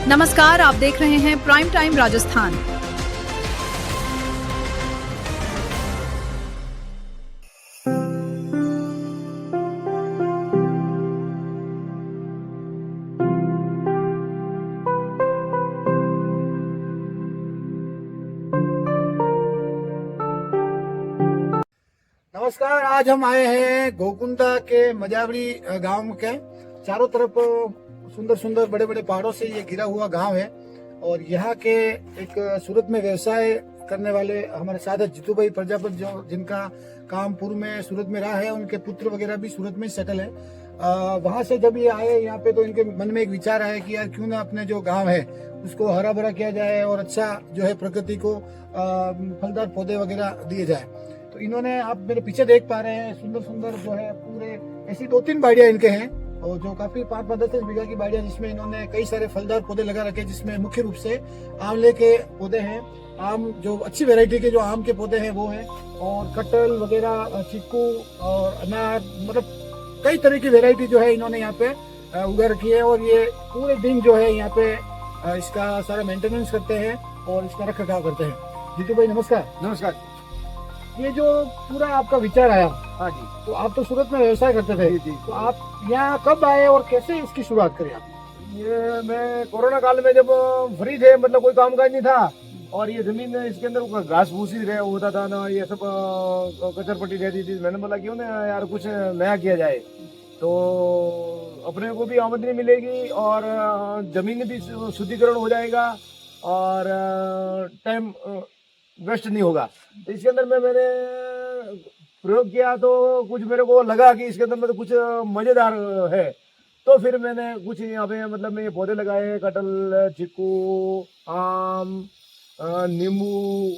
नमस्कार, आप देख रहे हैं प्राइम टाइम राजस्थान। नमस्कार। आज हम आए हैं गोकुंदा के मजावड़ी गांव के। चारों तरफ सुंदर सुंदर बड़े बड़े पहाड़ों से ये घिरा हुआ गांव है और यहाँ के एक सूरत में व्यवसाय करने वाले हमारे साथ है जीतू भाई प्रजापति, जो जिनका काम पूर्व में सूरत में रहा है। उनके पुत्र वगैरह भी सूरत में सेटल है। वहां से जब ये आए यहाँ पे तो इनके मन में एक विचार आया कि यार क्यों ना अपने जो गांव है उसको हरा भरा किया जाए और अच्छा जो है प्रकृति को फलदार पौधे वगैरह दिए जाए। तो इन्होंने, आप मेरे पीछे देख पा रहे हैं, सुंदर सुंदर जो है पूरे ऐसी 2-3 बाड़ियां इनके हैं और जो काफी 5-10 बीघा की बाड़ियां, जिसमें इन्होंने कई सारे फलदार पौधे लगा रखे, जिसमें मुख्य रूप से आंवले के पौधे हैं। आम, जो अच्छी वैरायटी के जो आम के पौधे हैं वो हैं, और कटहल वगैरह, चीकू और अनार, मतलब कई तरह की वैरायटी जो है इन्होंने यहाँ पे उगा रखी है। और ये पूरे दिन जो है यहाँ पे इसका सारा मेंटेनेंस करते हैं और इसका रख रखाव करते हैं। जीतू भाई नमस्कार। नमस्कार। ये जो पूरा आपका विचार आया, हाँ जी, तो आप तो सूरत में व्यवसाय करते थे, जी। तो आप यहाँ कब आए और कैसे इसकी शुरुआत करी आप? ये मैं कोरोना काल में जब फ्री थे, मतलब कोई काम काज नहीं था और ये जमीन इसके अंदर घास भूसी होता था ना, ये सब कचर पट्टी रहती थी। मैंने बोला क्यों ना यार कुछ नया किया जाए, तो अपने को भी आमदनी मिलेगी और जमीन भी शुद्धिकरण हो जाएगा और टाइम वेस्ट नहीं होगा। तो इसके अंदर मैंने प्रयोग किया तो कुछ मेरे को लगा कि इसके अंदर मतलब कुछ मजेदार है। तो फिर मैंने कुछ यहाँ पे मतलब मैं ये पौधे लगाए, कटहल, चीकू, आम, नींबू।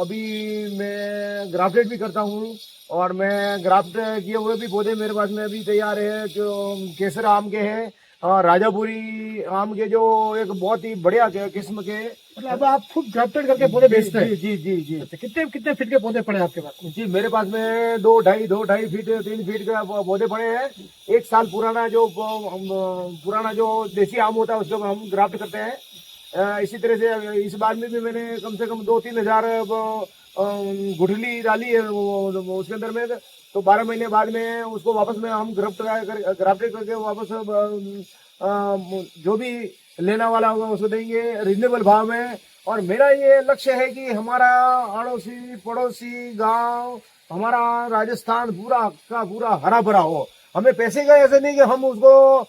अभी मैं ग्राफ्टेड भी करता हूँ और मैं ग्राफ्ट किए हुए भी पौधे मेरे पास में अभी तैयार है, जो केसर आम के हैं और राजापुरी आम के, जो एक बहुत ही बढ़िया किस्म के। मतलब अब आप खुद ग्राफ्टेड करके पौधे बेचते हैं? जी जी जी। अच्छा, कितने कितने फीट के पौधे पड़े आपके पास? जी, मेरे पास में 2-2.5 फीट 3 फीट का पौधे पड़े हैं। 1 साल पुराना जो देसी आम होता है उसको हम ग्राफ्ट करते हैं। इसी तरह से इस बार में भी मैंने कम से कम 2-3 हजार गुठली डाली है उसके अंदर में। तो 12 महीने बाद में उसको वापस में हम ग्राफ्टेड करके वापस जो भी लेना वाला होगा उसको देंगे रिजनेबल भाव में। और मेरा ये लक्ष्य है कि हमारा अड़ोसी पड़ोसी गांव, हमारा राजस्थान पूरा का पूरा हरा भरा हो। हमें पैसे का ऐसे नहीं कि हम उसको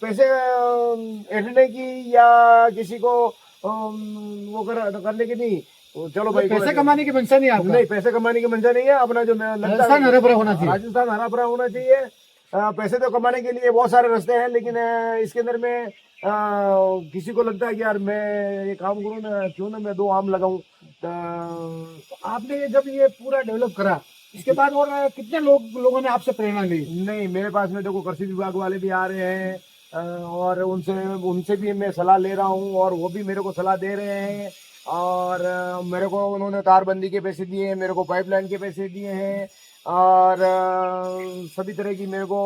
पैसे ऐंठने की या किसी को वो करने की नहीं। तो चलो भाई, पैसे कमाने की मंशा नहीं आपका? नहीं, पैसे कमाने की मंशा नहीं है। अपना जो मैं राजस्थान हरा भरा होना चाहिए। राजस्थान हरा भरा होना चाहिए। पैसे तो कमाने के लिए बहुत सारे रास्ते हैं, लेकिन इसके अंदर में किसी को लगता है कि यार मैं ये काम करूँ ना, क्यों ना मैं 2 आम लगाऊं। तो आपने जब ये पूरा डेवलप करा, इसके बाद और कितने लोगों ने आपसे प्रेरणा ली? नहीं, मेरे पास में देखो कृषि विभाग वाले भी आ रहे हैं और उनसे भी मैं सलाह ले रहा हूँ और वो भी मेरे को सलाह दे रहे हैं। और मेरे को उन्होंने तारबंदी के पैसे दिए हैं, मेरे को पाइपलाइन के पैसे दिए हैं और सभी तरह की मेरे को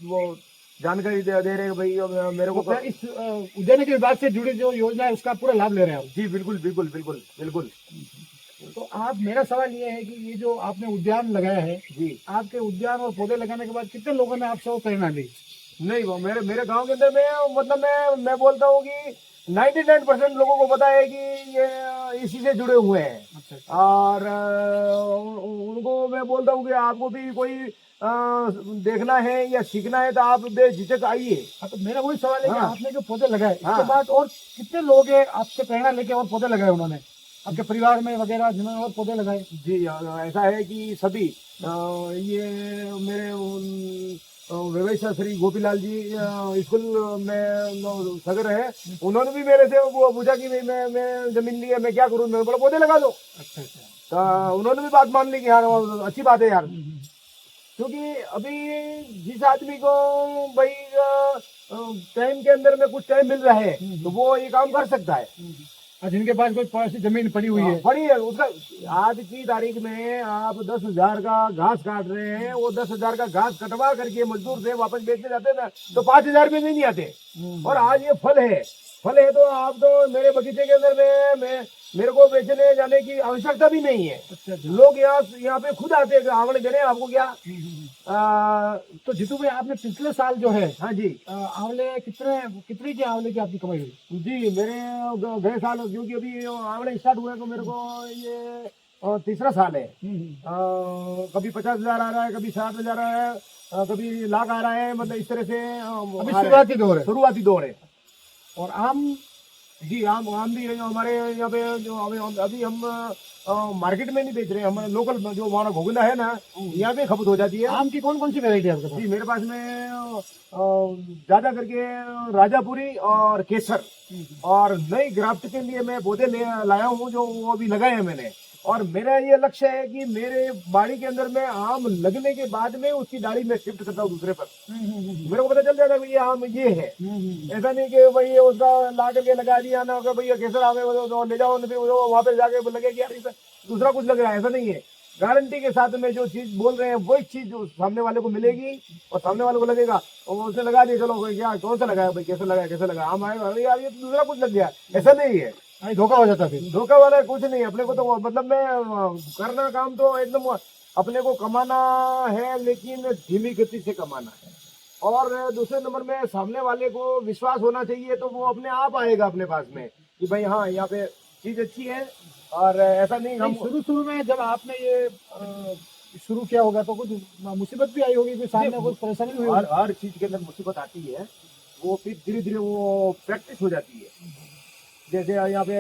वो जानकारी दे रहे हैं भाई मेरे को। तो इस उद्यान के विभाग से जुड़ी जो योजना है उसका पूरा लाभ ले रहे हैं? जी बिल्कुल बिल्कुल बिल्कुल बिल्कुल। तो आप, मेरा सवाल ये है कि ये जो आपने उद्यान लगाया है जी, आपके उद्यान और पौधे लगाने के बाद कितने लोगों ने आपसे वो प्रेरणा ली? नहीं, वो मेरे गांव के अंदर में मतलब मैं बोलता हूँ कि 99% लोगों को पता है कि ये इसी से जुड़े हुए हैं। अच्छा। और उनको मैं बोलता हूँ कि आपको भी कोई देखना है या सीखना है तो आप बेझिझक आइए। हाँ, तो मेरा वही सवाल है कि हाँ। आपने जो पौधे लगाए इसके हाँ। बाद और कितने लोग हैं आपसे प्रेरणा लेके और पौधे लगाए उन्होंने आपके परिवार में वगैरह, जिन्होंने और पौधे लगाए? जी, ऐसा है कि सभी ये मेरे व्यवसाय श्री गोपीलाल जी स्कूल में सगर है, उन्होंने भी मेरे से वो पूछा कि मैं जमीन ली है, मैं क्या करूँ। मैं बोला पौधे लगा दो। अच्छा। तो उन्होंने भी बात मान ली कि यार अच्छी बात है यार, क्योंकि अभी जिस आदमी को भाई टाइम के अंदर में कुछ टाइम मिल रहा है तो वो ये काम कर सकता है। जिनके पास कोई ऐसी जमीन पड़ी हुई है, पड़ी है, उसका आज की तारीख में आप 10,000 का घास काट रहे हैं, वो 10,000 का घास कटवा करके मजदूर से वापस बेचने जाते ना तो 5,000 में भी नहीं आते। और आज ये फल है तो आप तो मेरे बगीचे के अंदर में मेरे को बेचने जाने की आवश्यकता भी नहीं है। लोग यहाँ पे खुद आते हैं, आंवले देने आपको क्या। तो जीतू भाई आपने पिछले साल जो है, हाँ जी, आंवले कितनी की आंवले की आपकी कमाई हुई? जी मेरे गए साल, क्योंकि अभी आंवले स्टार्ट हुए तो मेरे को ये तीसरा साल है। कभी 50,000 आ रहा है, कभी 60,000 आ रहा है, कभी लाख आ रहा है, मतलब इस तरह से अभी शुरुआती दौर है। और आम जी, आम भी है हमारे यहाँ पे, जो अभी हम मार्केट में नहीं बेच रहे, हम लोकल जो हमारा घोगुंदा है ना, यहाँ पे खपत हो जाती है। आम की कौन कौन सी वेरायटी है आपके पास? जी मेरे पास में ज्यादा करके राजापुरी और केसर, और नई ग्राफ्ट के लिए मैं पौधे लाया हूँ, जो वो अभी लगाए हैं मैंने। और मेरा ये लक्ष्य है कि मेरे बाड़ी के अंदर में आम लगने के बाद में उसकी डाली में शिफ्ट करता हूँ दूसरे पर। मेरे को पता चल जाता है ये आम ये है, ऐसा नहीं कि भाई उसका ला करके लगा दिया ना, भैया कैसा आम है वो ले जाओ, फिर वहाँ पे जाके लगे कि यार दूसरा कुछ लग रहा है, ऐसा नहीं है। गारंटी के साथ में जो चीज बोल रहे हैं वही चीज सामने वाले को मिलेगी, और सामने वाले को लगेगा और उसने लगा दिया, चलो क्या कौन सा लगाया भाई, कैसे लगाया आम आएगा, अरे यार ये तो दूसरा कुछ लग गया, ऐसा नहीं है। धोखा हो जाता है, फिर धोखा वाला कुछ नहीं। अपने को तो मतलब मैं करना काम तो एकदम अपने को कमाना है, लेकिन धीमी गति से कमाना है। और दूसरे नंबर में सामने वाले को विश्वास होना चाहिए, तो वो अपने आप आएगा अपने पास में कि भाई हाँ यहाँ पे चीज अच्छी है। और ऐसा नहीं, हम शुरू में जब आपने ये शुरू किया होगा तो कुछ मुसीबत भी आई होगी, सामने कुछ परेशानी हुई होगी? हर चीज के अंदर मुसीबत आती है, वो फिर धीरे धीरे वो प्रैक्टिस हो जाती है। जैसे यहाँ पे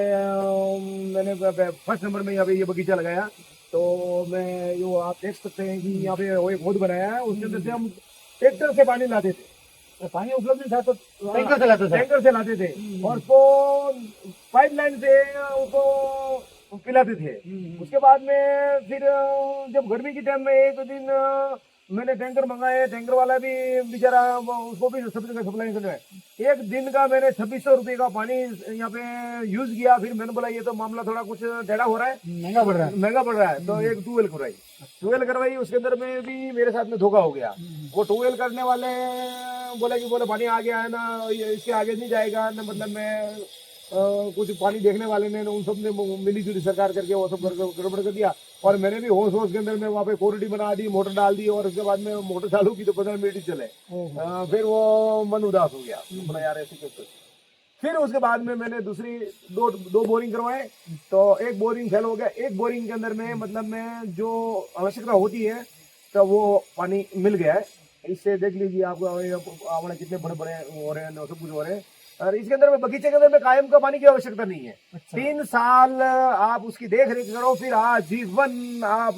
मैंने फर्स्ट नंबर में यहाँ पे ये बगीचा लगाया, तो मैं जो आप देख सकते हैं कि यहाँ पे वो एक खोद बनाया है, उसके अंदर से हम ट्रैक्टर से पानी लाते थे। पानी उपलब्ध नहीं था तो टैंकर से लाते थे और उसको पाइपलाइन से उसको पिलाते थे। उसके बाद में फिर जब गर्मी की टाइम में एक दिन मैंने टैंकर मंगाए, टैंकर वाला भी बेचारा उसको भी सप्लाई करना है। एक दिन का मैंने 2600 रुपये का पानी यहाँ पे यूज किया। फिर मैंने बोला ये तो मामला थोड़ा कुछ टेढ़ा हो रहा है, महंगा पड़ रहा है। तो एक ट्यूबवेल करवाई, उसके अंदर में भी मेरे साथ में धोखा हो गया। वो ट्यूबवेल करने वाले बोले पानी आ गया है ना, इसके आगे नहीं जाएगा ना, मतलब मैं कुछ पानी देखने वाले ने उन सब ने मिली जुली सरकार करके वो सब गड़बड़ कर दिया। और मैंने भी होश के अंदर में वहाँ पे कोरिडी बना दी, मोटर डाल दी, और उसके बाद में मोटर चालू की तो 15 मिनट ही चले। फिर वो मन उदास हो गया, बोला यार ऐसे कैसे। फिर उसके बाद में मैंने दूसरी दो बोरिंग करवाए, तो एक बोरिंग फेल हो गया। एक बोरिंग के अंदर में मतलब में जो आवश्यकता होती है तो वो पानी मिल गया है। इससे देख लीजिए आपको कितने बड़े बड़े हो रहे हैं, सब कुछ हो रहे हैं। और इसके अंदर में बगीचे के अंदर में कायम का पानी की आवश्यकता नहीं है। 3 साल आप उसकी देख रेख करो, फिर आजीवन आप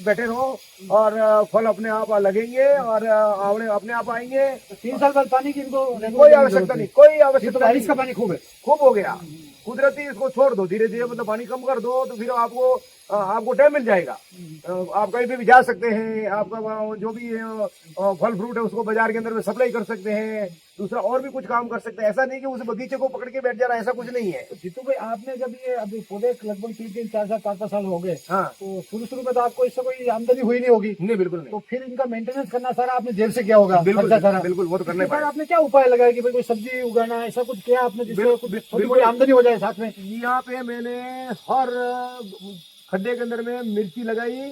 बैठे रहो और फल अपने आप लगेंगे और आवड़े अपने आप आएंगे। 3 साल बाद पानी की इनको कोई आवश्यकता नहीं, कोई आवश्यकता। बारिश का पानी खूब हो गया। कुदरती इसको छोड़ दो, धीरे धीरे मतलब पानी कम कर दो, तो फिर आपको टाइम मिल जाएगा। आप कहीं पे भी जा सकते हैं, आपका जो भी फल फ्रूट है उसको बाजार के अंदर में सप्लाई कर सकते हैं, दूसरा और भी कुछ काम कर सकते हैं। ऐसा नहीं कि उस बगीचे को पकड़ के बैठ जा रहा है, ऐसा कुछ नहीं है। तो जीतू भाई आपने जब ये अभी पौधे लगभग 3-3, 4 साल 5 साल हो गए, हाँ, तो शुरू में तो आपको इससे कोई आमदनी हुई नहीं होगी? नहीं, बिल्कुल नहीं। तो फिर इनका मेंटेनेंस करना सारा आपने जेल से किया होगा? बिल्कुल सारा बिल्कुल, वो तो करना पड़ेगा। आपने क्या उपाय लगाया कि भाई कोई सब्जी उगाना, ऐसा कुछ किया आपने जिससे थोड़ी आमदनी हो जाए साथ में? यहाँ पे मैंने हर खड्डे के अंदर में मिर्ची लगाई,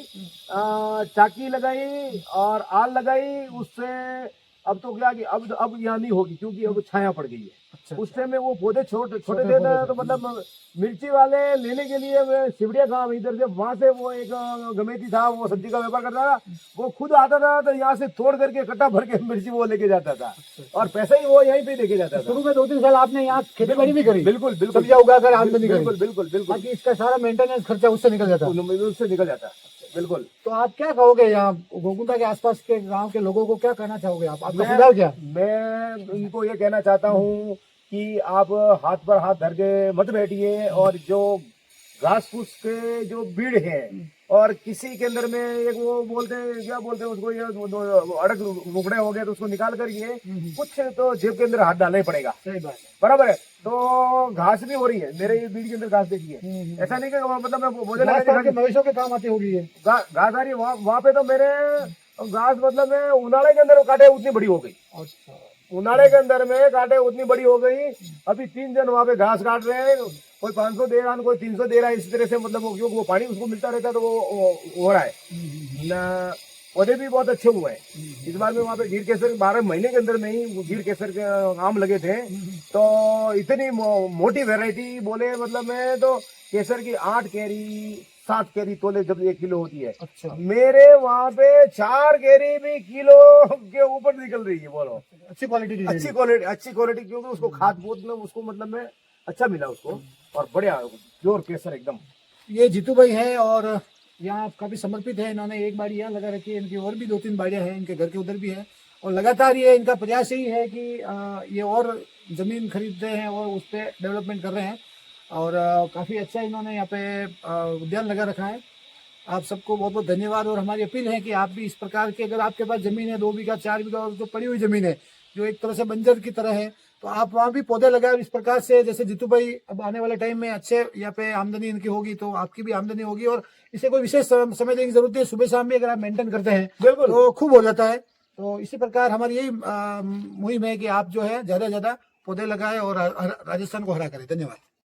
चाकी लगाई और आल लगाई। उससे अब तो क्या कि अब यहाँ नहीं होगी, क्योंकि अब छाया पड़ गई है। उस टाइम में वो पौधे छोटे थे ना, तो मतलब मिर्ची वाले लेने के लिए मैं सिवड़िया गांव इधर से, वहां से वो एक गमेती था, वो सब्जी का व्यापार करता था, वो खुद आता था तो यहाँ से तोड़ करके कट्टा भर के मिर्ची वो लेके जाता था, और पैसा ही वो यहीं पे लेके जाता था। शुरू में 2-3 साल आपने यहाँ खेती बाड़ी भी करी? बिल्कुल, सब्जियां उगाकर आमदनी करी? बिल्कुल। ताकि इसका सारा मेंटेनेंस खर्चा उससे निकल जाता। बिल्कुल। तो आप क्या कहोगे यहाँ गोकुंदा के आसपास के गांव के लोगों को, क्या कहना चाहोगे आप? आपका सुझाव क्या? मैं उनको ये कहना चाहता हूँ कि आप हाथ पर हाथ धर के मत बैठिए, और जो घास फूस के जो बीड़ है और किसी के अंदर में एक वो बोलते हैं, क्या बोलते हैं उसको, ये अड़क रुकड़े हो गए तो उसको निकाल कर ये कुछ तो जेब के अंदर हाथ डालना ही पड़ेगा। सही बात है। बराबर है। तो घास भी हो रही है, मेरे ये बीड़ के अंदर घास देखिए, ऐसा नहीं कि मतलब मैं मुझे लगा मवेशियों के काम आती होगी ये। घास आ रही है वहाँ पे। तो मेरे घास मतलब मैं उनाले के अंदर काटे उतनी बड़ी हो गई। अच्छा। उनाले के अंदर में काटे उतनी बड़ी हो गई। अभी 3 जन वहाँ पे घास काट रहे हैं, कोई 500 दे रहा है, कोई 300 दे रहा है। इस तरह से मतलब क्योंकि वो पानी उसको मिलता रहता है तो वो हो रहा है ना। पौधे भी बहुत अच्छे हुए हैं। इस बार में वहाँ पे गिर केसर 12 महीने के अंदर में ही वो गिर केसर के आम लगे थे। तो इतनी मोटी वैरायटी बोले मतलब मैं तो केसर की 8 कैरी 7 कैरी तोले जब 1 किलो होती है। अच्छा। मेरे वहाँ पे 4 कैरी भी किलो के ऊपर निकल रही है। बोलो अच्छी क्वालिटी। अच्छी क्वालिटी क्योंकि उसको खाद बूद में उसको मतलब में अच्छा मिला उसको, और बढ़िया प्योर केसर एकदम। ये जीतू भाई है और यहाँ काफी समर्पित है। इन्होंने एक बाड़ी यहाँ लगा रखी है, इनकी और भी 2-3 बाड़ियाँ हैं, इनके घर के उधर भी है। और लगातार ये इनका प्रयास यही है कि ये और जमीन खरीदते हैं और उस पर डेवलपमेंट कर रहे हैं। और काफी अच्छा इन्होंने यहाँ पे उद्यान लगा रखा है। आप सबको बहुत बहुत धन्यवाद। और हमारी अपील है कि आप भी इस प्रकार की, अगर आपके पास जमीन है 2 बीघा 4 बीघा और जो पड़ी हुई जमीन है जो एक तरह से बंजर की तरह है, तो आप वहाँ भी पौधे लगाए इस प्रकार से। जैसे जीतू भाई अब आने वाले टाइम में अच्छे यहाँ पे आमदनी इनकी होगी तो आपकी भी आमदनी होगी। और इसे कोई विशेष समय देने की जरूरत है, सुबह शाम भी अगर आप मेंटेन करते हैं बिल्कुल तो खूब हो जाता है। तो इसी प्रकार हमारी यही मुहिम है कि आप जो है ज्यादा से ज्यादा पौधे लगाए और राजस्थान को हरा करें। धन्यवाद।